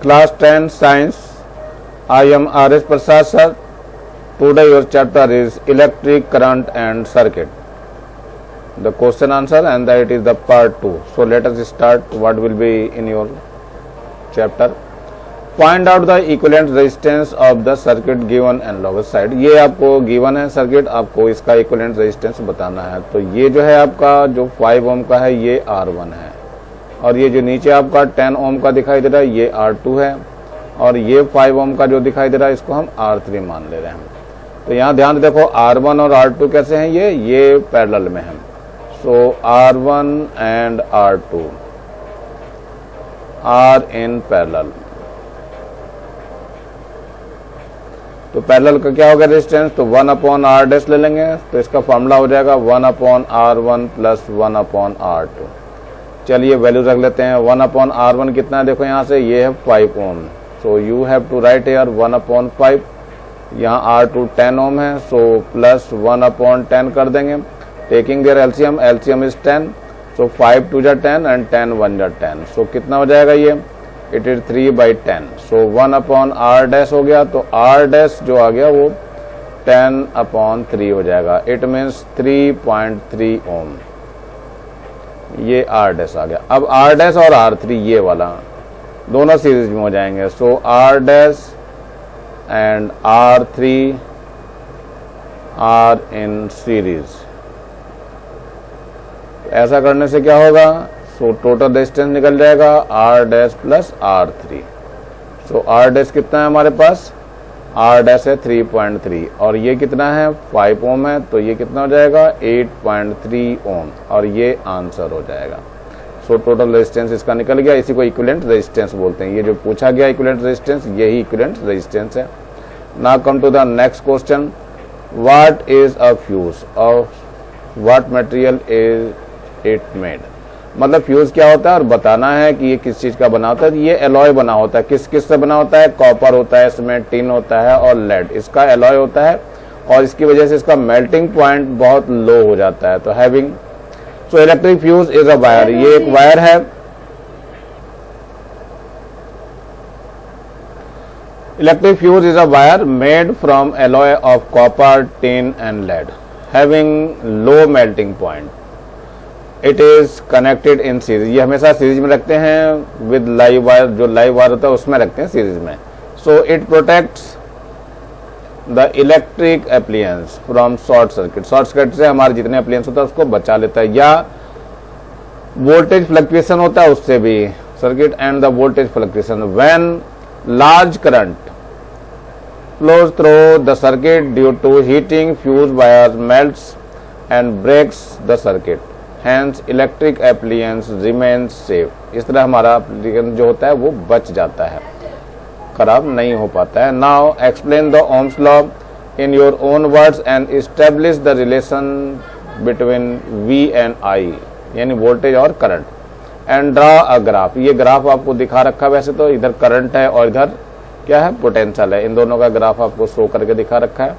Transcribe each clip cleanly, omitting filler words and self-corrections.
Class 10 Science. I am R.S. Prasad sir. Today your chapter is Electric Current and Circuit. The question answer, and that it is the part 2. So let us start. What will be in your chapter? Find out the equivalent resistance of the circuit given analogous side. ये आपको given है circuit, आपको इसका equivalent resistance बताना है. तो ये जो है आपका जो 5 ओम का है ये R1 है, और ये जो नीचे आपका 10 ओम का दिखाई दे रहा है ये R2 है, और ये 5 ओम का जो दिखाई दे रहा है इसको हम R3 मान ले रहे हैं. तो यहाँ ध्यान देखो R1 और R2 कैसे हैं, ये पैरेलल में है. So R1 and R2 are in parallel. तो पैरेलल का क्या होगा रेजिस्टेंस, तो 1/R डैश ले लेंगे. तो इसका फॉर्मूला हो जाएगा 1/R1 प्लस 1/R2. चलिए वैल्यू रख लेते हैं. 1/R1 कितना है, देखो यहाँ से ये है 5 ohm. So you have to write here 1/5. यहाँ R2 10 ओम है, सो प्लस 1/10 कर देंगे. Taking their LCM, LCM is 10. सो 5 2 जा 10 एंड 10 1 जा 10. सो कितना हो जाएगा ये, it is 3/10. So 1/R dash हो गया. तो R डैश जो आ गया वो 10/3 हो जाएगा. इट मीन्स 3.3 ओम. ये R डैश आ गया. अब R डैश और R3 ये वाला दोनों सीरीज में हो जाएंगे. So R dash and R3 are in series. ऐसा करने से क्या होगा, सो टोटल रेजिस्टेंस निकल जाएगा R डैश प्लस R3. सो R डैश कितना है हमारे पास, R डैश है 3.3, और ये कितना है 5 ओम है. तो ये कितना हो जाएगा 8.3 ओम, और ये आंसर हो जाएगा. सो टोटल रेजिस्टेंस इसका निकल गया. इसी को इक्विवेलेंट रेजिस्टेंस बोलते हैं. ये जो पूछा गया इक्विवेलेंट रेजिस्टेंस, यही इक्विवेलेंट रेजिस्टेंस है. Now come to the next question. What is a fuse, of what material is it made. मतलब फ्यूज क्या होता है और बताना है कि ये किस चीज का बना होता है. ये एलॉय बना होता है. किस किस से बना होता है, कॉपर होता है, इसमें टिन होता है और लेड. इसका एलॉय होता है, और इसकी वजह से इसका मेल्टिंग पॉइंट बहुत लो हो जाता है. तो having, so electric fuse is a wire. ये एक वायर है. Electric fuse is a wire made from alloy of copper, tin and lead, having low melting point. It is connected in series. ये हमेशा सीरीज में रखते हैं with live wire. जो live wire होता है उसमें रखते हैं सीरीज में. So it protects the electric appliances from short circuit. Short circuit से हमारे जितने एप्लियंस होता है उसको बचा लेता है, या वोल्टेज फ्लक्चुएशन होता है उससे भी. Circuit and the voltage fluctuation when large current flows through the circuit due to heating, fuse wires melts and breaks the circuit. Hence electric appliance remains safe. इस तरह हमारा एप्लीकेशन जो होता है वो बच जाता है, खराब नहीं हो पाता है. Now explain the Ohm's law in your own words and establish the relation between V and I, यानी वोल्टेज और current. And draw a graph. ये ग्राफ आपको दिखा रखा है. वैसे तो इधर करंट है और इधर क्या है, पोटेंशियल है. इन दोनों का ग्राफ आपको शो करके दिखा रखा है.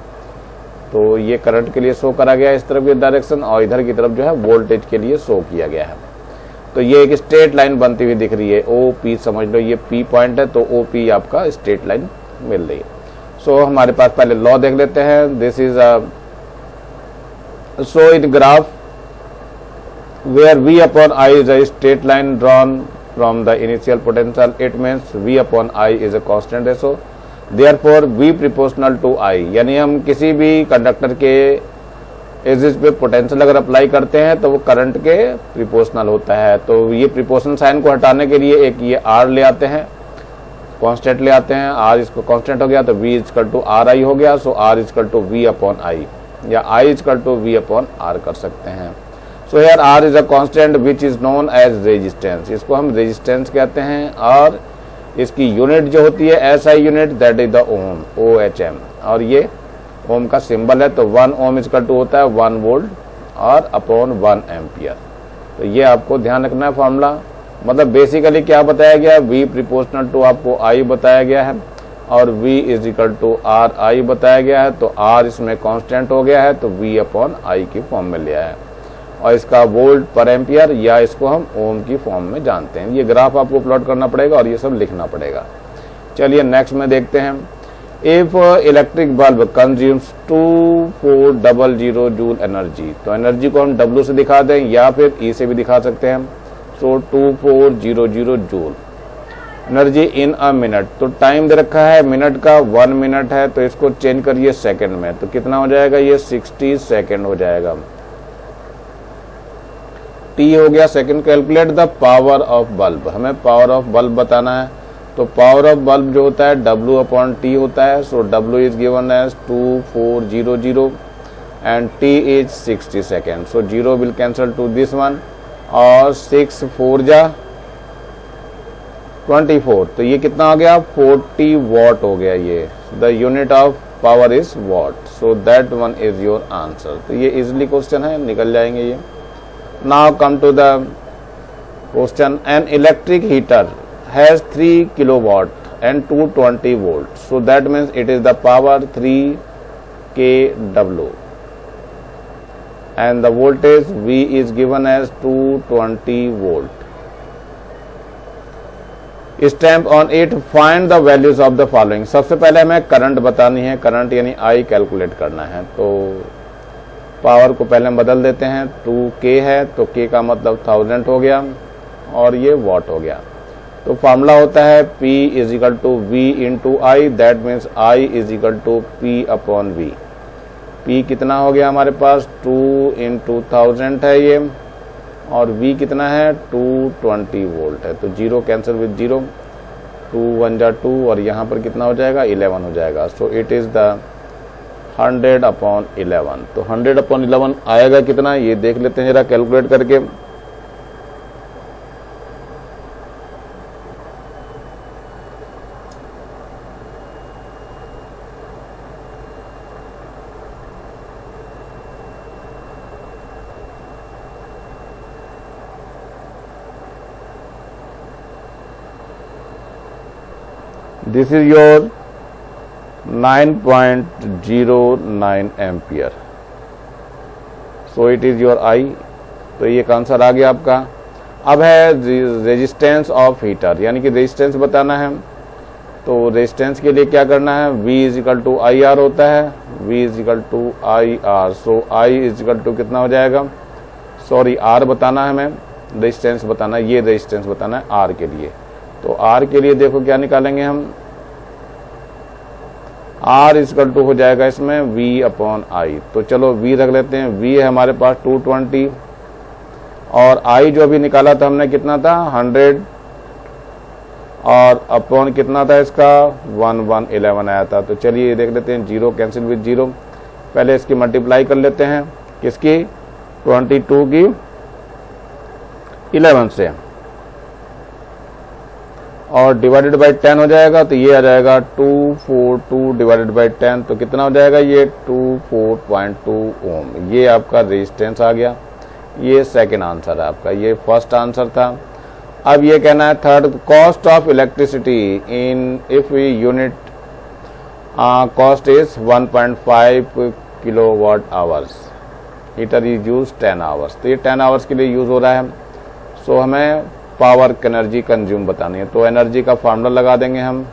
तो ये करंट के लिए शो करा गया है इस तरफ की डायरेक्शन, और इधर की तरफ जो है वोल्टेज के लिए शो किया गया है. तो ये एक स्ट्रेट लाइन बनती हुई दिख रही है. OP समझ लो, ये P पॉइंट है, तो OP आपका स्ट्रेट लाइन मिल रही है. सो हमारे पास पहले लॉ देख लेते हैं. This is a, so in graph where V/I is a straight line drawn from the initial potential, it means V/I is a constant ratio. Therefore V proportional to I, यानी हम किसी भी कंडक्टर के edges पे potential अगर apply करते हैं तो वो करंट के प्रिपोर्शनल होता है. तो ये प्रिपोर्शनल साइन को हटाने के लिए एक ये R ले आते हैं, कांस्टेंट ले आते हैं. R इसको कांस्टेंट हो गया तो V = RI हो गया. सो R = V/I, या I = V/R कर सकते हैं. So here R is a constant which is known as resistance. इसको हम रेजिस्टेंस कहते हैं, और इसकी यूनिट जो होती है SI unit, that is the ohm, OHM. और ये ओम का सिंबल है. तो 1 ओम = होता है 1 वोल्ट और अपॉन 1 एम्पियर. तो ये आपको ध्यान रखना है फॉर्मूला. मतलब बेसिकली क्या बताया गया, V प्रोपोर्शनल टू आपको I बताया गया है, और V = RI बताया गया है. तो R इसमें कांस्टेंट हो गया है, तो V/I की फॉर्म में लिया है, और इसका वोल्ट पर एम्पियर, या इसको हम ओम की फॉर्म में जानते हैं. ये ग्राफ आपको प्लॉट करना पड़ेगा और ये सब लिखना पड़ेगा. चलिए नेक्स्ट में देखते हैं। If electric bulb consumes 2400 joule energy, तो एनर्जी को हम W से दिखा दें या फिर E से भी दिखा सकते हैं। सो 2400 joule energy in a minute, तो टाइम दे रखा है मिनट का, 1 मिनट है, तो इसको चेंज करिए सेकंड में, तो कितना हो जाएगा, ये 60 सेकंड हो जाएगा। T हो गया second. Calculate the power of bulb, हमें पावर ऑफ बल्ब बताना है, तो पावर ऑफ बल्ब जो होता है W/T होता है। So W is given as 2400 and T is 60 second. So 0 will cancel to this one, और 6 4 जा 24, तो ये कितना हो गया, 40 वॉट हो गया। ये the unit of power is watt, so that one is your answer. तो ये इजिली क्वेश्चन है, निकल जाएंगे ये। Now come to the question. An electric heater has 3 kilowatt and 220 volt, so that means it is the power 3 kW and the voltage V is given as 220 volt. Stamp on it, find the values of the following. सबसे पहले हमें current बतानी है, current यानी I calculate करना है। तो power को पहले हम बदल देते हैं, 2K है तो K का मतलब 1000 हो गया और ये वॉट हो गया। तो फार्मूला होता है P is equal to V into I, that means I is equal to P/V। P कितना हो गया हमारे पास, 2 इंटू 1000 है ये, और V कितना है 220 वोल्ट है। तो 0 कैंसिल विद 0, 2 1 जा 2, और यहाँ पर कितना हो जाएगा 11 हो जाएगा। So it is the 100/11। तो 100/11 आएगा कितना, ये देख लेते हैं जरा कैलकुलेट करके। This is your 9.09 ampere. So it is your I। तो ये आंसर आ गया आपका। अब है रेजिस्टेंस ऑफ हीटर, यानी कि रेजिस्टेंस बताना है। तो रेजिस्टेंस के लिए क्या करना है, V is equal to IR होता है, V is equal to IR। So I is equal to कितना हो जाएगा, सॉरी R बताना है हमें, रेजिस्टेंस बताना है, ये रेजिस्टेंस बताना है R के लिए। तो R के लिए देखो क्या निकालेंगे हम, R इक्वल टू हो जाएगा इसमें V/I। तो चलो V रख लेते हैं, V है हमारे पास 220, और I जो अभी निकाला था हमने कितना था 100, और अपॉन कितना था इसका 1111 आया था। तो चलिए देख लेते हैं, 0 कैंसिल विद 0, पहले इसकी मल्टीप्लाई कर लेते हैं, किसकी 22 की 11 से, और डिवाइडेड बाई 10 हो जाएगा। तो ये आ जाएगा 242 डिवाइडेड बाई 10, तो कितना हो जाएगा ये 24.2 ओम। ये आपका रेजिस्टेंस आ गया। ये सेकंड आंसर है आपका, ये फर्स्ट आंसर था। अब ये कहना है third, cost of electricity in if we unit cost is 1.5 kilowatt hours, heater is use 10 hours. तो ये 10 आवर्स के लिए यूज हो रहा है। सो हमें पावर एनर्जी कंज्यूम बतानी है, तो एनर्जी का फार्मूला लगा देंगे हम।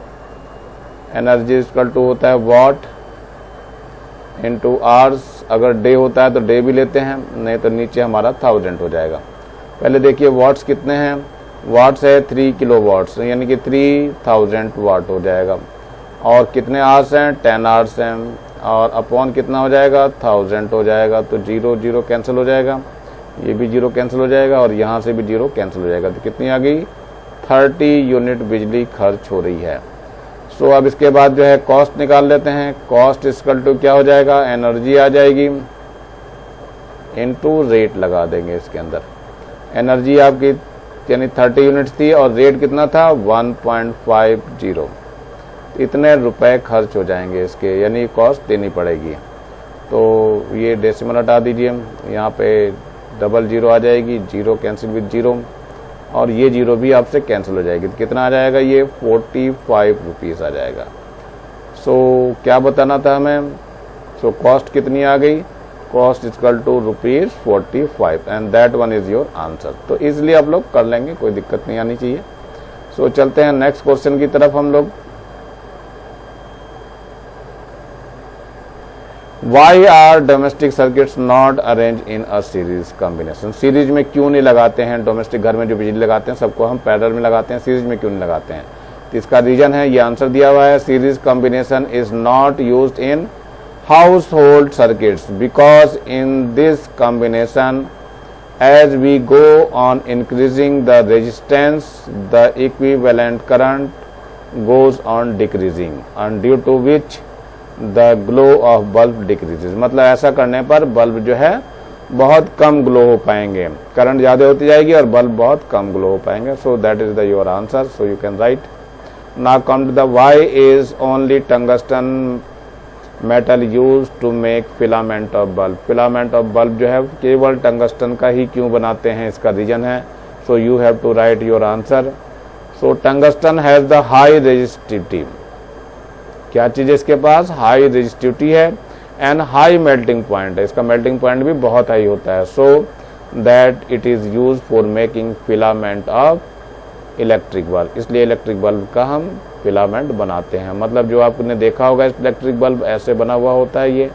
एनर्जी इक्वल टू होता है वॉट इंटू आवर्स, अगर डे होता है तो डे भी लेते हैं, नहीं तो नीचे हमारा 1000 हो जाएगा। पहले देखिए वाट्स कितने हैं, वाट्स है 3 किलो वाट्स, यानी कि 3000 वाट हो जाएगा। और कितने आवर्स हैं 10 आवर्स हैं, और अपॉन कितना हो जाएगा 1000 हो जाएगा। तो 0 0 कैंसिल हो जाएगा, ये भी 0 कैंसिल हो जाएगा, और यहाँ से भी 0 कैंसिल हो जाएगा। तो कितनी आ गई 30 यूनिट बिजली खर्च हो रही है। सो अब इसके बाद जो है कॉस्ट निकाल लेते हैं। कॉस्ट इक्वल टू क्या हो जाएगा, एनर्जी आ जाएगी इनटू रेट लगा देंगे इसके अंदर। एनर्जी आपकी यानी 30 यूनिट्स थी, और रेट कितना था 1.50, इतने रुपए खर्च हो जाएंगे इसके, यानी कॉस्ट देनी पड़ेगी। तो ये डेसिमल हटा दीजिए, यहाँ पे डबल 0 आ जाएगी, 0 कैंसिल विद 0, और ये 0 भी आपसे कैंसिल हो जाएगी। तो कितना आ जाएगा ये 45 रुपीज़ आ जाएगा। सो क्या बताना था हमें, सो कॉस्ट कितनी आ गई, cost equal to ₹45 and that one is your answer. तो इसलिए आप लोग कर लेंगे, कोई दिक्कत नहीं आनी चाहिए। सो चलते हैं नेक्स्ट क्वेश्चन की तरफ हम लोग। Why are domestic circuits not arrange in a series combination, series में क्यों नहीं लगाते हैं? डोमेस्टिक घर में जो बिजली लगाते हैं सबको हम पैरेलल में लगाते हैं, सीरीज में क्यों नहीं लगाते हैं? तो इसका रीजन है, ये आंसर दिया हुआ है, series combination is not used in household circuits because in this combination as we go on increasing the resistance the equivalent current goes on decreasing and due to which the glow of bulb decreases। मतलब ऐसा करने पर bulb जो है बहुत कम glow हो पाएंगे, current ज़्यादा होती जाएगी और बल्ब बहुत कम ग्लो हो पाएंगे। So that is the your answer, so you can write. Now come to the why is only tungsten metal use to make filament of bulb, filament of bulb जो है केवल टंगस्टन का ही क्यों बनाते हैं, इसका रीजन है। So you have to write your answer. So tungsten has the high resistivity, क्या चीज इसके पास? हाई रेजिस्टिविटी है एंड हाई मेल्टिंग पॉइंट है, इसका मेल्टिंग पॉइंट भी बहुत हाई होता है। So that it is use for making filament of electric bulb, इसलिए इलेक्ट्रिक बल्ब का हम फिलामेंट बनाते हैं। मतलब जो आपने देखा होगा इलेक्ट्रिक बल्ब ऐसे बना हुआ होता है,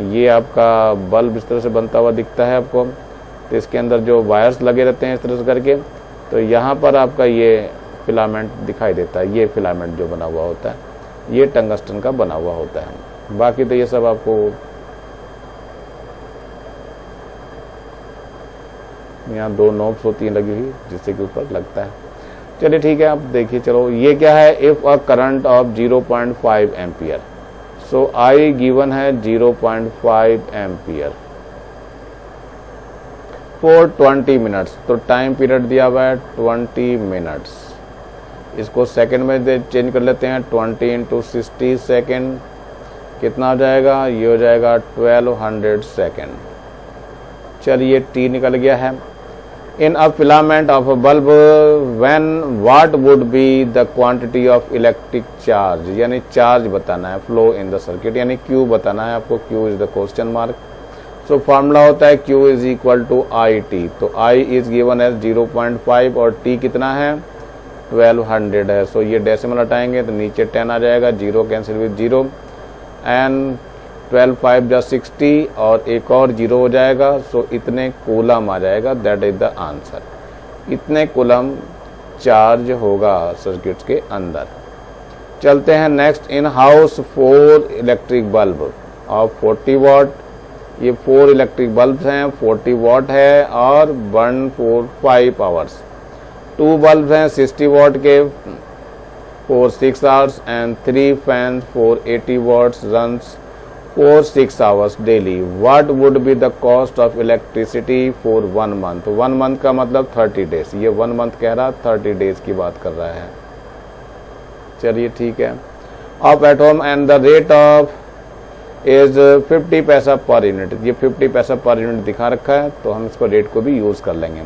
ये आपका बल्ब इस तरह से बनता हुआ दिखता है आपको, तो इसके अंदर जो वायर्स लगे रहते हैं इस तरह से करके, तो यहाँ पर आपका ये फिलामेंट दिखाई देता है, ये फिलामेंट जो बना हुआ होता है ये टंगस्टन का बना हुआ होता है। बाकी तो ये सब आपको यहाँ दो नोब्स होती हैं लगी हुई जिससे कि ऊपर लगता है। चलिए ठीक है, आप देखिए। चलो ये क्या है? If a current of 0.5 ampere, so I given है 0.5 एम्पियर फॉर 20 मिनट्स, तो टाइम पीरियड दिया हुआ है 20 मिनट्स। इसको सेकंड में चेंज कर लेते हैं, 20 × 60 सेकेंड कितना हो जाएगा? ये हो जाएगा 1200 सेकेंड। चलिए टी निकल गया है। In a filament of a bulb, when what would be the quantity of electric charge, यानी चार्ज बताना है, flow in the circuit, यानी Q बताना है आपको, Q is the question mark। So formula होता है Q is equal to IT, तो I is given as 0.5 और T कितना है? 1200 है। सो ये डेसिमल हटाएंगे तो नीचे 10 आ जाएगा, 0 कैंसिल विद 0 एंड 12 5 जा 60 और एक और 0 हो जाएगा। सो इतने कूलम आ जाएगा, दैट इज द आंसर। इतने कूलम चार्ज होगा सर्किट के अंदर। चलते हैं next. In house 4 electric bulb of 40 what, ये 4 इलेक्ट्रिक बल्ब हैं, 40 वॉट है और बर्न फॉर 5 आवर्स। 2 बल्ब हैं 60 वॉट के for 6 hours and 3 fans for 80 watts runs for 6 hours daily. What would be the cost of electricity for 1 month? 1 month का मतलब 30 days, ये 1 month कह रहा, 30 days की बात कर रहा है। चलिए ठीक है। Of at home and the rate of is 50 पैसा पर यूनिट, ये 50 पैसा पर यूनिट दिखा रखा है, तो हम इसको रेट को भी यूज कर लेंगे।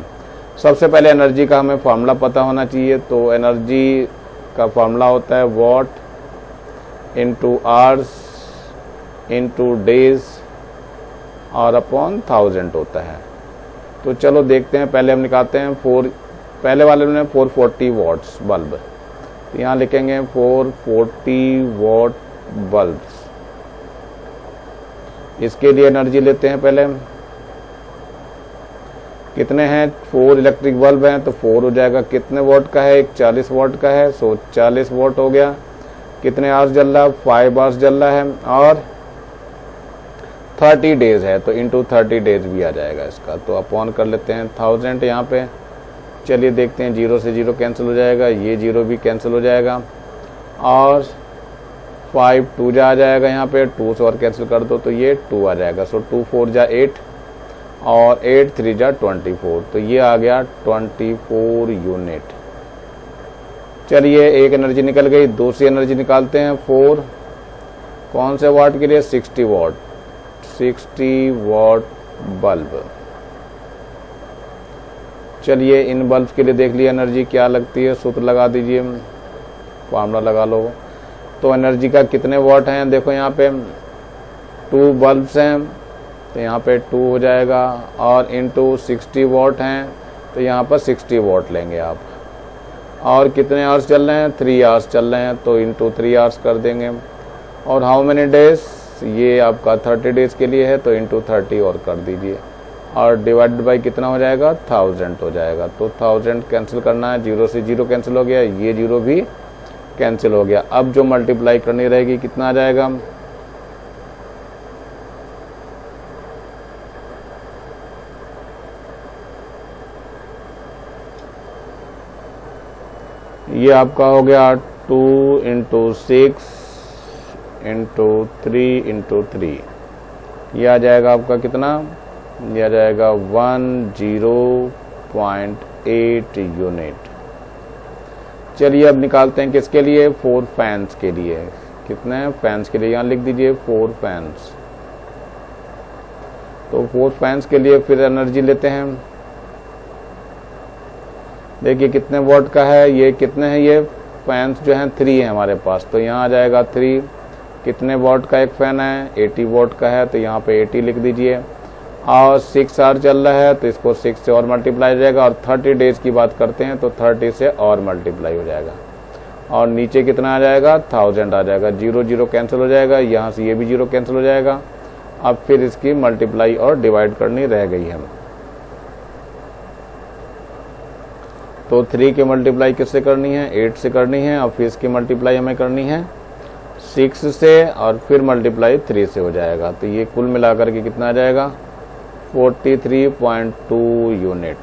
सबसे पहले एनर्जी का हमें फॉर्मूला पता होना चाहिए, तो एनर्जी का फॉर्मूला होता है what into hours into days और अपॉन 1000 होता है। तो चलो देखते हैं, पहले हम निकालते हैं पहले वाले में 440 वॉट्स बल्ब, तो यहाँ लिखेंगे 440 वॉट बल्ब्स। इसके लिए एनर्जी लेते हैं पहले, कितने हैं? 4 इलेक्ट्रिक बल्ब हैं तो 4 हो जाएगा, कितने वॉट का है? एक 40 वॉट का है, सो 40 वॉट हो गया। कितने आवर्स जल रहा है? 5 आवर्स जल रहा है और 30 डेज है, तो इंटू 30 डेज भी आ जाएगा इसका, तो अपॉन कर लेते हैं 1000 यहाँ पे। चलिए देखते हैं, 0 से 0 कैंसिल हो जाएगा, ये 0 भी कैंसिल हो जाएगा और 5 2 जा आ जाएगा, यहाँ पे 2 से और कैंसिल कर दो तो ये 2 आ जाएगा। सो 2 4 जा 8 और 8 3 जा 24, तो ये आ गया 24 यूनिट। चलिए एक एनर्जी निकल गई, दूसरी एनर्जी निकालते हैं 4 कौन से वाट के लिए? 60 वाट, 60 वाट बल्ब। चलिए इन बल्ब के लिए देख लिया एनर्जी क्या लगती है, सूत्र लगा दीजिए, फार्मूला लगा लो। तो एनर्जी का कितने वाट हैं? देखो यहाँ पे 2 बल्ब्स हैं तो यहाँ पे 2 हो जाएगा और इंटू 60 वाट हैं तो यहाँ पर 60 वाट लेंगे आप। और कितने आवर्स चल रहे हैं? 3 आवर्स चल रहे हैं, तो इंटू 3 आवर्स कर देंगे। और हाउ मेनी डेज? ये आपका 30 डेज के लिए है तो इंटू 30 और कर दीजिए और डिवाइडेड बाई कितना हो जाएगा 1000 हो जाएगा। तो 1000 कैंसिल करना है, 0 से 0 कैंसिल हो गया, ये 0 भी कैंसिल हो गया। अब जो मल्टीप्लाई करनी रहेगी कितना आ जाएगा, ये आपका हो गया 2 इंटू 6 इंटू 3 इंटू 3, ये आ जाएगा आपका कितना, ये आ जाएगा 10.8 यूनिट। चलिए अब निकालते हैं किसके लिए, 4 फैंस के लिए। कितने हैं फैंस के लिए, यहाँ लिख दीजिए 4 फैंस। तो 4 फैंस के लिए फिर एनर्जी लेते हैं। देखिए कितने वॉट का है, ये कितने हैं, ये फैंस जो हैं 3 है हमारे पास, तो यहाँ आ जाएगा 3। कितने वॉट का एक फैन है, 80 वॉट का है, तो यहाँ पे 80 लिख दीजिए। और 6 आवर चल रहा है तो इसको 6 से और मल्टीप्लाई हो जाएगा। और 30 डेज की बात करते हैं तो 30 से और मल्टीप्लाई हो जाएगा। और नीचे कितना आ जाएगा 1000 आ जाएगा, 0 0 कैंसिल हो जाएगा, यहाँ से ये भी 0 कैंसिल हो जाएगा। अब फिर इसकी मल्टीप्लाई और डिवाइड करनी रह गई है। तो 3 की मल्टीप्लाई किससे करनी है, 8 से करनी है। और फिर इसकी मल्टीप्लाई हमें करनी है 6 से और फिर मल्टीप्लाई 3 से हो जाएगा। तो ये कुल मिलाकर के कितना आ जाएगा 43.2 यूनिट।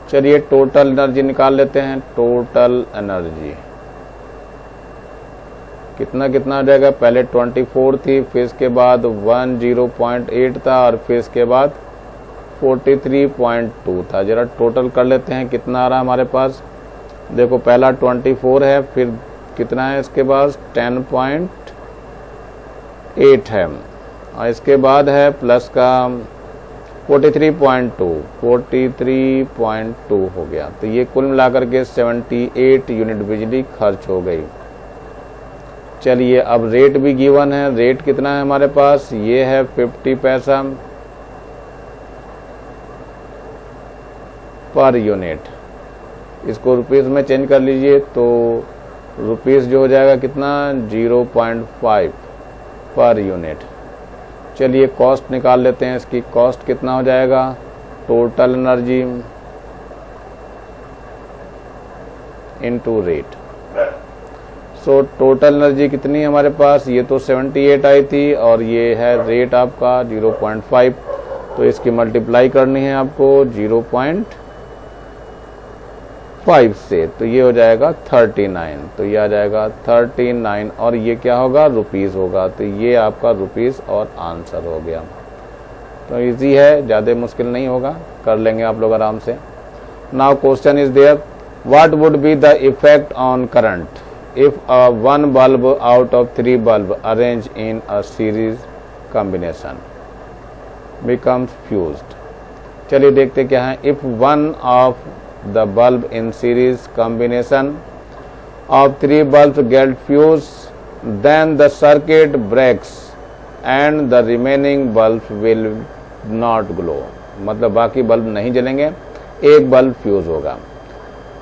चलिए टोटल एनर्जी निकाल लेते हैं। टोटल एनर्जी कितना कितना आ जाएगा, पहले 24 थी, फिर इसके बाद 10.8 था और फिर इसके बाद 43.2 था। जरा टोटल कर लेते हैं कितना आ रहा है हमारे पास। देखो पहला 24 है, फिर कितना है इसके पास 10.8 है और इसके बाद है प्लस का 43.2 हो गया। तो ये कुल मिलाकर के 78 यूनिट बिजली खर्च हो गई। चलिए अब रेट भी गिवन है। रेट कितना है हमारे पास, ये है 50 पैसा पर यूनिट। इसको रुपीस में चेंज कर लीजिए तो रुपीस जो हो जाएगा कितना 0.5 पर यूनिट। चलिए कॉस्ट निकाल लेते हैं। इसकी कॉस्ट कितना हो जाएगा, total energy into rate. So total energy कितनी है हमारे पास, ये तो 78 आई थी और ये है रेट आपका 0.5। तो इसकी मल्टीप्लाई करनी है आपको 0.5 से, तो ये हो जाएगा 39। तो ये आ जाएगा 39 और ये क्या होगा रुपीस होगा। तो ये आपका रुपीस और आंसर हो गया। तो इजी है, ज़्यादा मुश्किल नहीं होगा, कर लेंगे आप लोग आराम से। Now question is there, what would be the effect on current if one bulb out of 3 bulb arranged in a series combination becomes fused। चलिए देखते क्या है। if one of the bulb in series combination of 3 bulbs get fused then the circuit breaks and the remaining bulbs will not glow। मतलब बाकी bulb नहीं जलेंगे, एक bulb fuse होगा।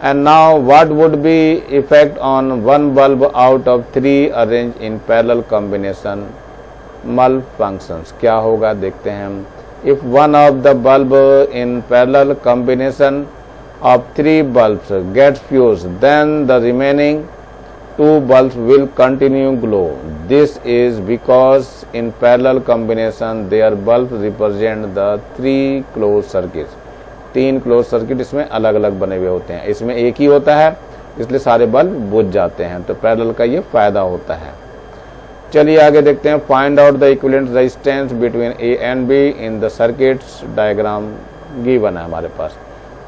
And now what would be effect on one bulb out of 3 arranged in parallel combination malfunctions। क्या होगा देखते हैं हम। If one of the bulb in parallel combination of 3 bulbs gets fused then the remaining 2 bulbs will continue glow। This is because in parallel combination their bulbs represent the 3 closed circuits। 3 close circuit इसमें अलग अलग बने हुए होते हैं, इसमें एक ही होता है इसलिए सारे बल्ब बुझ जाते हैं। तो पैरेलल का ये फायदा होता है। चलिए आगे देखते हैं। Find out the equivalent resistance between A and be in the circuits diagram given है हमारे पास।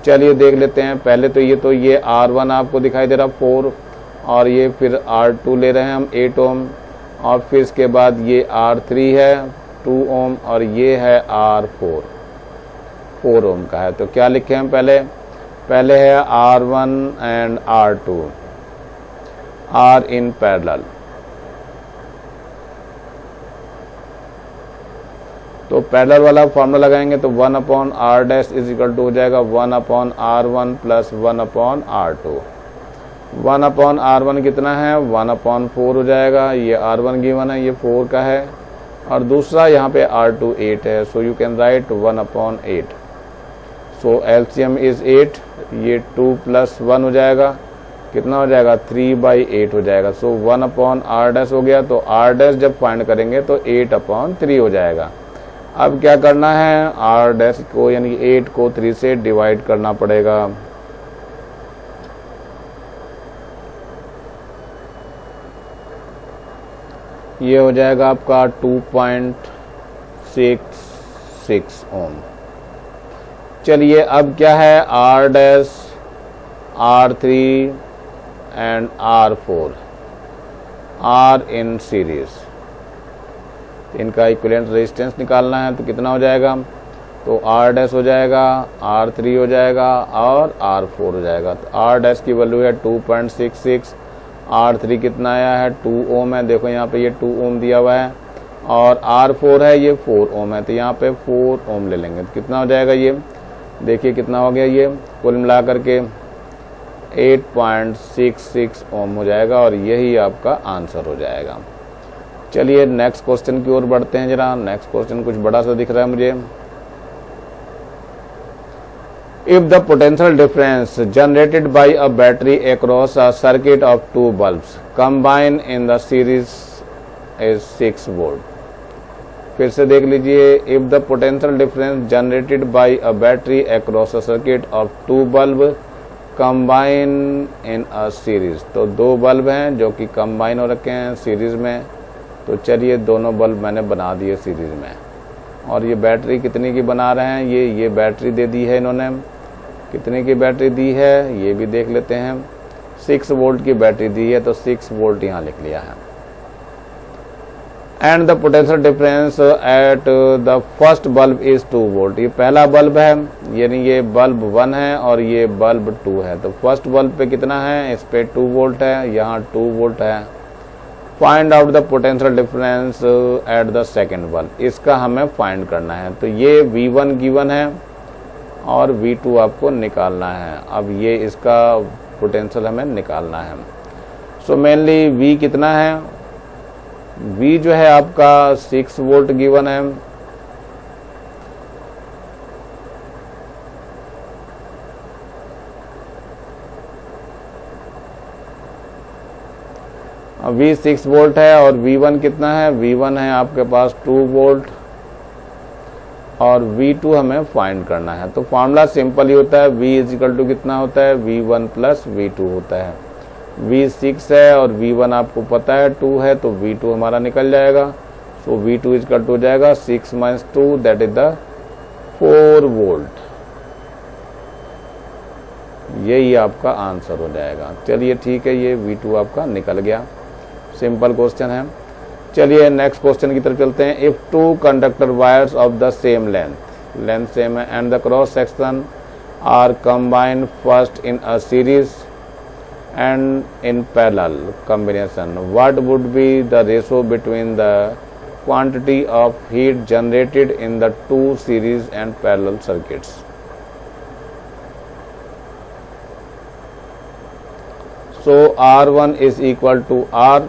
चलिए देख लेते हैं। पहले तो ये R1 आपको दिखाई दे रहा 4 और ये फिर R2 ले रहे हैं हम 8 ओम और फिर इसके बाद ये R3 है 2 ओम और ये है R4 4 ओम का है। तो क्या लिखे हम पहले है R1 and R2 are in parallel. तो पैरेलल वाला फॉर्मूला लगाएंगे तो 1/r dash is equal to हो जाएगा 1/r1 प्लस 1/r2। 1/R1 कितना है, 1/4 हो जाएगा। ये R1 गिवन है, ये 4 का है, और दूसरा यहाँ पे R2 8 है। So you can right 1/8। So LCM is 8। ये 2 + 1 हो जाएगा, कितना हो जाएगा, 3/8 हो जाएगा। सो 1/R' हो गया। तो R' जब फाइंड करेंगे तो 8/3 हो जाएगा। अब क्या करना है, R' को यानी 8 को 3 से डिवाइड करना पड़ेगा। ये हो जाएगा आपका 2.66 ओम। चलिए अब क्या है, R', R3 and R4 are in series. इनका इक्विवेलेंट रेजिस्टेंस निकालना है, तो कितना हो जाएगा, तो R' हो जाएगा, R3 हो जाएगा और R4 हो जाएगा। तो R' की वैल्यू है 2.66, R3 कितना आया है, 2 ओम है। देखो यहाँ पे ये 2 ओम दिया हुआ है, और R4 है ये 4 ओम है। तो यहाँ पे 4 ओम ले लेंगे, तो कितना हो जाएगा, ये देखिए कितना हो गया, ये कुल मिला करके 8.66 ओम हो जाएगा, और यही आपका आंसर हो जाएगा। चलिए नेक्स्ट क्वेश्चन की ओर बढ़ते हैं जरा। नेक्स्ट क्वेश्चन कुछ बड़ा सा दिख रहा है मुझे। If the potential difference generated by a battery across a circuit of 2 bulbs combined in the series is 6 volt. फिर से देख लीजिए, if the potential difference generated by a battery across a circuit of 2 bulb combine in a series, तो 2 bulb हैं जो कि combine हो रखे हैं सीरीज में। तो चलिए दोनों बल्ब मैंने बना दिए सीरीज में, और ये बैटरी कितनी की बना रहे हैं, ये बैटरी दे दी है इन्होंने। कितने की बैटरी दी है ये भी देख लेते हैं, 6 वोल्ट की बैटरी दी है, तो 6 वोल्ट यहाँ लिख लिया है। And the potential difference at the first bulb is 2 volt. ये पहला बल्ब है, यानी ये बल्ब 1 है और ये बल्ब 2 है। तो फर्स्ट बल्ब पे कितना है, इस पे 2 वोल्ट है, यहाँ 2 वोल्ट है। Find out the potential difference at the second bulb, इसका हमें फाइंड करना है। तो ये V1 गिवन है और V2 आपको निकालना है। अब ये इसका पोटेंशियल हमें निकालना है। सो मेनली V कितना है, V जो है आपका 6 वोल्ट गिवन है। V 6 वोल्ट है, और V1 कितना है, V1 है आपके पास 2 वोल्ट, और V2 हमें फाइंड करना है। तो फॉर्मूला सिंपल ही होता है, V इजिकल टू कितना होता है, V1 प्लस V2 होता है। V 6 है और V1 आपको पता है 2 है, तो V2 हमारा निकल जाएगा। सो V2 इजिकल टू हो जाएगा 6 - 2 दैट इज द 4 वोल्ट। यही आपका आंसर हो जाएगा। चलिए ठीक है, ये V2 आपका निकल गया। सिंपल क्वेश्चन है। चलिए नेक्स्ट क्वेश्चन की तरफ चलते हैं। If 2 conductor wires of the same length same है and the cross section are combined first in a series and in parallel combination, what would be the ratio between the quantity of heat generated in the 2 series and parallel circuits. So R1 is equal to R,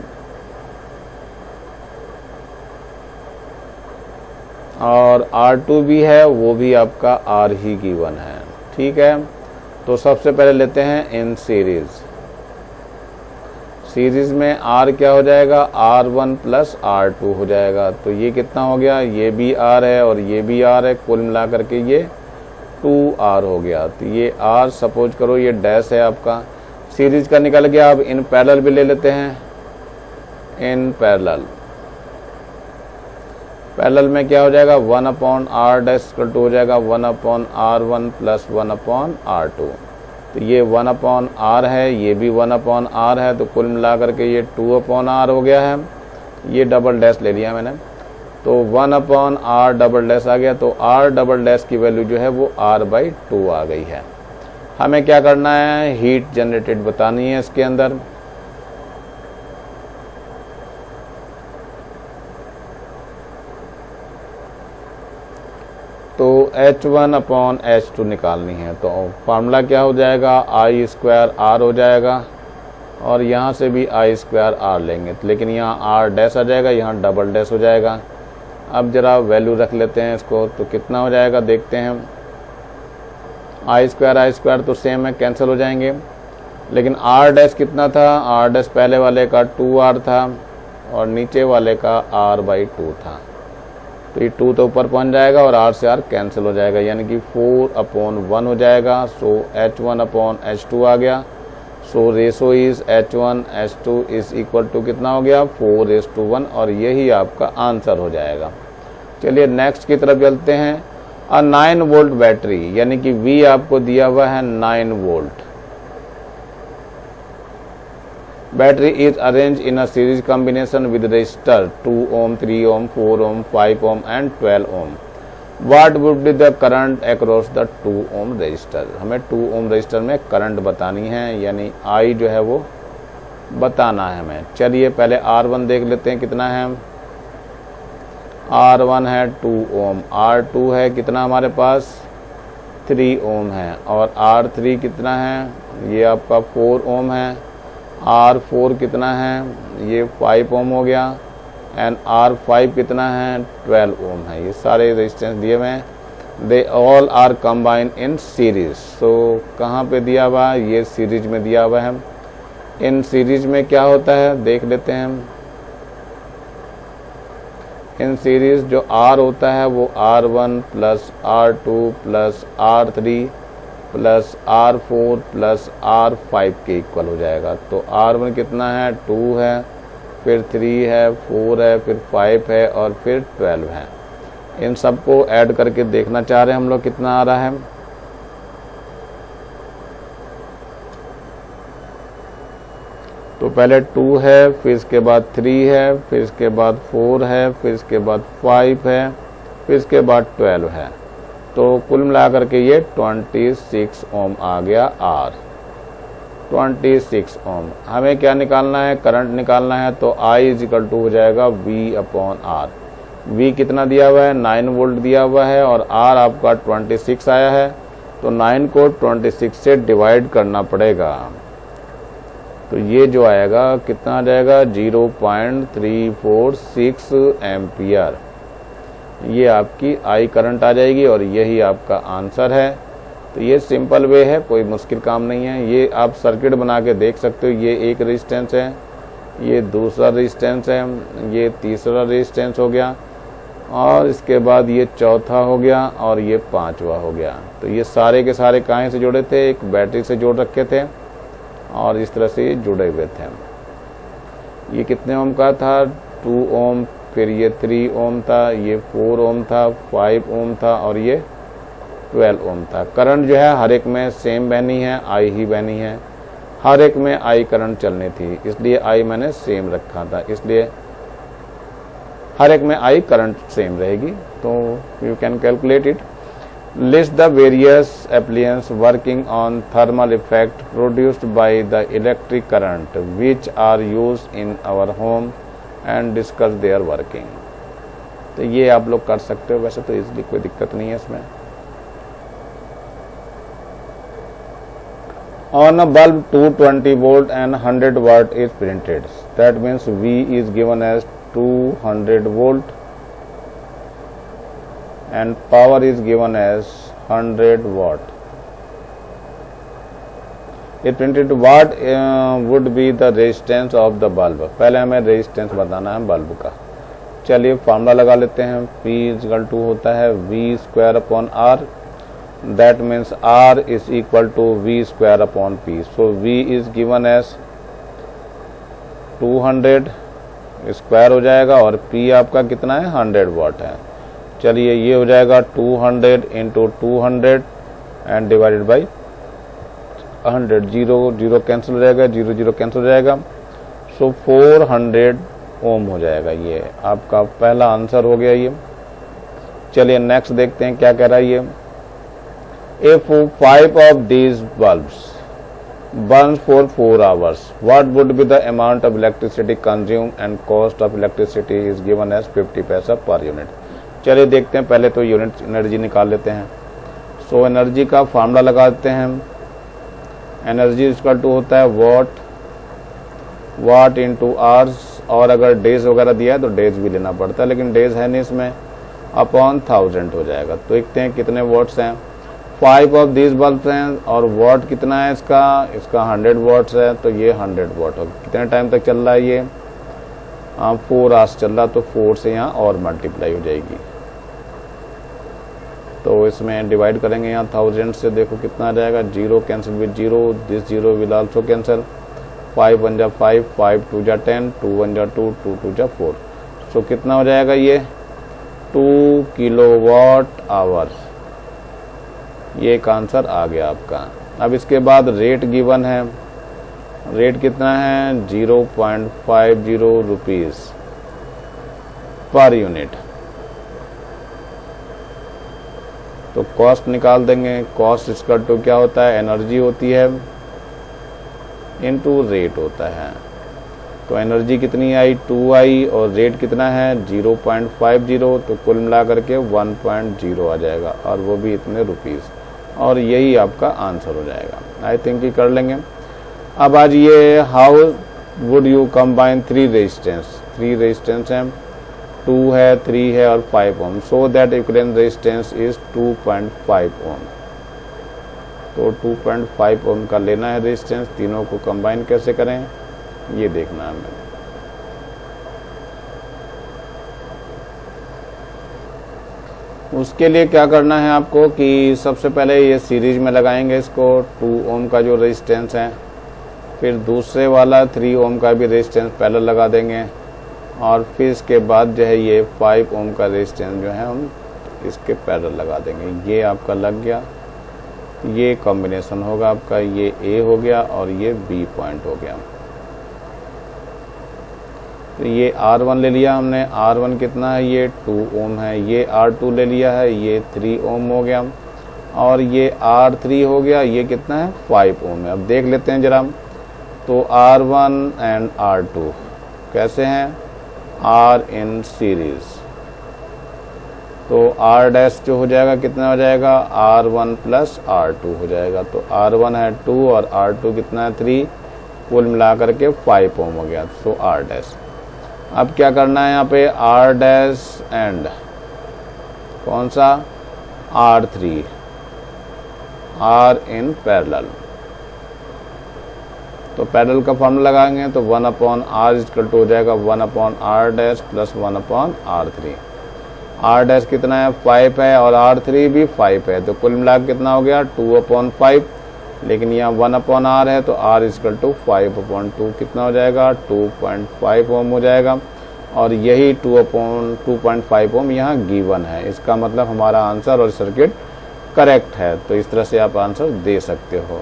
और R2 भी है, वो भी आपका R ही given है। ठीक है, तो सबसे पहले लेते हैं इन सीरीज। सीरीज में R क्या हो जाएगा, R1 प्लस R2 हो जाएगा। तो ये कितना हो गया, ये भी R है और ये भी R है, कुल मिला करके ये 2R हो गया। तो ये R सपोज करो ये डैश है आपका, सीरीज का निकल गया। अब इन पैरेलल भी ले लेते हैं। इन पैरेलल में क्या हो जाएगा, 1/R' हो जाएगा 1/R1 प्लस 1/R2। तो ये 1/R है, ये भी 1/R है, तो कुल मिला करके ये 2/R हो गया है। ये डबल डैश ले लिया मैंने, तो 1/R डबल डैश आ गया। तो R डबल डैश की वैल्यू जो है वो R/2 आ गई है। हमें क्या करना है, हीट जनरेटेड बतानी है इसके अंदर। तो H1/H2 निकालनी है। तो फार्मूला क्या हो जाएगा, I² R हो जाएगा, और यहाँ से भी आई स्क्वायर आर लेंगे, लेकिन यहाँ आर डैश आ जाएगा, यहाँ डबल डैश हो जाएगा। अब जरा वैल्यू रख लेते हैं इसको, तो कितना हो जाएगा देखते हैं। आई स्क्वायर तो सेम है, कैंसिल हो जाएंगे। लेकिन आर डैश कितना था, आर डैश पहले वाले का 2r था और नीचे वाले का r/2 था, तो ये 2 तो ऊपर पहुंच जाएगा और r से r कैंसिल हो जाएगा, यानी कि 4/1 हो जाएगा। सो h1/h2 आ गया। So ratio is h1h2 is equal to कितना हो गया, 4:1, और यही आपका आंसर हो जाएगा। चलिए नेक्स्ट की तरफ चलते हैं। 9 वोल्ट बैटरी, यानी कि V आपको दिया हुआ है 9 volt. Battery is arrange in a series combination with register 2 ohm, 3 ohm, 4 ohm, 5 ohm and 12 ohm. What would be the current across the 2 ohm register? हमें 2 ohm रजिस्टर में करंट बतानी है, यानी I जो है वो बताना है हमें। चलिए पहले R1 देख लेते हैं कितना है। R1 है 2 ohm, R2 है कितना हमारे पास 3 ohm है, और R3 कितना है, ये आपका 4 ohm है। R4 कितना है, ये 5 ohm हो गया, एंड R5 कितना है 12 ohm है। ये सारे रेजिस्टेंस दिए हुए हैं। They all are combined in series. So कहाँ पे दिया हुआ है, ये सीरीज में दिया हुआ है। इन सीरीज में क्या होता है देख लेते हैं हम। इन सीरीज जो R होता है वो R1 plus R2 plus R3 plus R4 plus R5 के इक्वल हो जाएगा। तो R1 कितना है 2 है, फिर 3 है, 4 है, फिर 5 है और फिर 12 है। इन सबको ऐड करके देखना चाह रहे हैं हम लोग कितना आ रहा है। तो पहले 2 है, फिर इसके बाद 3 है, फिर इसके बाद 4 है, फिर इसके बाद 5 है, फिर इसके बाद 12 है। तो कुल मिलाकर के ये 26 ओम आ गया R। 26 ओम। हमें क्या निकालना है, करंट निकालना है। तो I इक्वल टू हो जाएगा V/R। V कितना दिया हुआ है 9 वोल्ट दिया हुआ है, और R आपका 26 आया है, तो 9 को 26 से डिवाइड करना पड़ेगा। तो ये जो आएगा कितना आ जाएगा 0.346 एम्पियर। ये आपकी I करंट आ जाएगी और यही आपका आंसर है। तो ये सिंपल वे है, कोई मुश्किल काम नहीं है। ये आप सर्किट बना के देख सकते हो। ये एक रेजिस्टेंस है, ये दूसरा रेजिस्टेंस है, ये तीसरा रेजिस्टेंस हो गया, और इसके बाद ये चौथा हो गया, और ये पांचवा हो गया। तो ये सारे के सारे काहे से जुड़े थे, एक बैटरी से जोड़ रखे थे, और इस तरह से ये जुड़े हुए थे। ये कितने ओम का था 2 ओम, फिर ये 3 ओम था, ये 4 ओम था, 5 ओम था, और ये 12 ओम था। करंट जो है हर एक में सेम बहनी है, I ही बहनी है। हर एक में I करंट चलनी थी, इसलिए I मैंने सेम रखा था, इसलिए हर एक में I करंट सेम रहेगी। तो you can calculate it. List the various appliances working on thermal effect produced by the electric current which are used in our home and discuss their working. तो ये आप लोग कर सकते हो, वैसे तो इसलिए कोई दिक्कत नहीं है इसमें। On a bulb 220 volt and 100 watt is printed. That means V is given as 200 volt and power is given as 100 watt. If printed, what would be the resistance of the bulb? पहले हमें resistance बताना है bulb का। चलिए formula लगा लेते हैं। P = होता है V²/R। That means R is equal to V²/P. So V is given as 200 square हो जाएगा, और P आपका कितना है 100 वाट है। चलिए ये हो जाएगा 200 × 200 एंड डिवाइडेड बाई 100। 0 0 कैंसिल हो जाएगा, 0 0 कैंसिल हो जाएगा। सो 400 ओम हो जाएगा। ये आपका पहला आंसर हो गया ये। चलिए नेक्स्ट देखते हैं क्या कह रहा है ये। If 5 of these bulbs burns for 4 hours, what would be the amount of electricity consumed and cost of electricity is given as 50 पैसा पर यूनिट। चलिए देखते हैं, पहले तो यूनिट एनर्जी निकाल लेते हैं। सो एनर्जी का फार्मूला लगा देते हैं। एनर्जी इक्वल टू होता है वॉट वाट इंटू आवर्स, और अगर डेज वगैरह दिया है तो डेज भी लेना पड़ता है, लेकिन डेज है नहीं इसमें, अपॉन 1000 हो जाएगा। तो देखते हैं कितने वॉट्स हैं। 5 ऑफ दीज बल्ब हैं और वॉट कितना है इसका 100 वॉट्स है, तो ये 100 वॉट होगा। कितने टाइम तक चल रहा है ये 4 आवर्स चल रहा, तो 4 से यहाँ और मल्टीप्लाई हो जाएगी। तो इसमें डिवाइड करेंगे यहाँ 1000 से, देखो कितना आ जाएगा, 0 cancel with 0, this 0 will also cancel, 5 1 जा 5, 5 2 जा 10, 2 1 जा 2, 2 2 जा 4। सो कितना हो जाएगा ये 2 किलोवाट आवर। ये एक आंसर आ गया आपका। अब इसके बाद रेट गिवन है, रेट कितना है 0.50 रुपीज पर यूनिट। तो कॉस्ट निकाल देंगे, कॉस्ट इसका टू क्या होता है, एनर्जी होती है इनटू रेट होता है। तो एनर्जी कितनी आई 2 आई और रेट कितना है 0.50, तो कुल मिला करके 1.0 आ जाएगा और वो भी इतने रुपीस, और यही आपका आंसर हो जाएगा। आई थिंक कि कर लेंगे। अब आज ये how would you combine 3 resistance, 3 resistance हैं, 2 है 3 है और 5 ohm, so that equivalent resistance is 2.5 ohm. तो 2.5 ओम का लेना है रेजिस्टेंस, तीनों को कंबाइन कैसे करें ये देखना है हमें। उसके लिए क्या करना है आपको कि सबसे पहले ये सीरीज में लगाएंगे इसको 2 ओम का जो रेजिस्टेंस है, फिर दूसरे वाला 3 ओम का भी रेजिस्टेंस पैरेलल लगा देंगे, और फिर इसके बाद जो है ये 5 ओम का रेजिस्टेंस जो है हम इसके पैरेलल लगा देंगे। ये आपका लग गया, ये कॉम्बिनेशन होगा आपका, ये ए हो गया और ये बी पॉइंट हो गया। तो ये R1 ले लिया हमने, R1 कितना है ये 2 ओम है, ये R2 ले लिया है, ये 3 ओम हो गया, और ये R3 हो गया, ये कितना है 5 ओम है। अब देख लेते हैं जरा, तो R1 एंड R2 कैसे हैं, R इन सीरीज, तो R डैश जो हो जाएगा कितना हो जाएगा R1 प्लस R2 हो जाएगा। तो R1 है 2 और R2 कितना है 3, कुल मिला करके 5 ओम हो गया, सो R डैश। अब क्या करना है यहाँ पे R डैश एंड कौन सा R3, R इन पैरेलल। तो पैरेलल का फॉर्मूला लगाएंगे तो 1/R इक्वल टू हो जाएगा 1/R dash plus 1/R3। R dash कितना है 5 है और R3 भी 5 है, तो कुल मिला कितना हो गया 2/5, लेकिन यहाँ 1/R है तो R इक्वल टू 5/2 कितना हो जाएगा 2.5 ओम हो जाएगा, और यही 2.5 ओम यहाँ गिवन है। इसका मतलब हमारा आंसर और सर्किट करेक्ट है। तो इस तरह से आप आंसर दे सकते हो।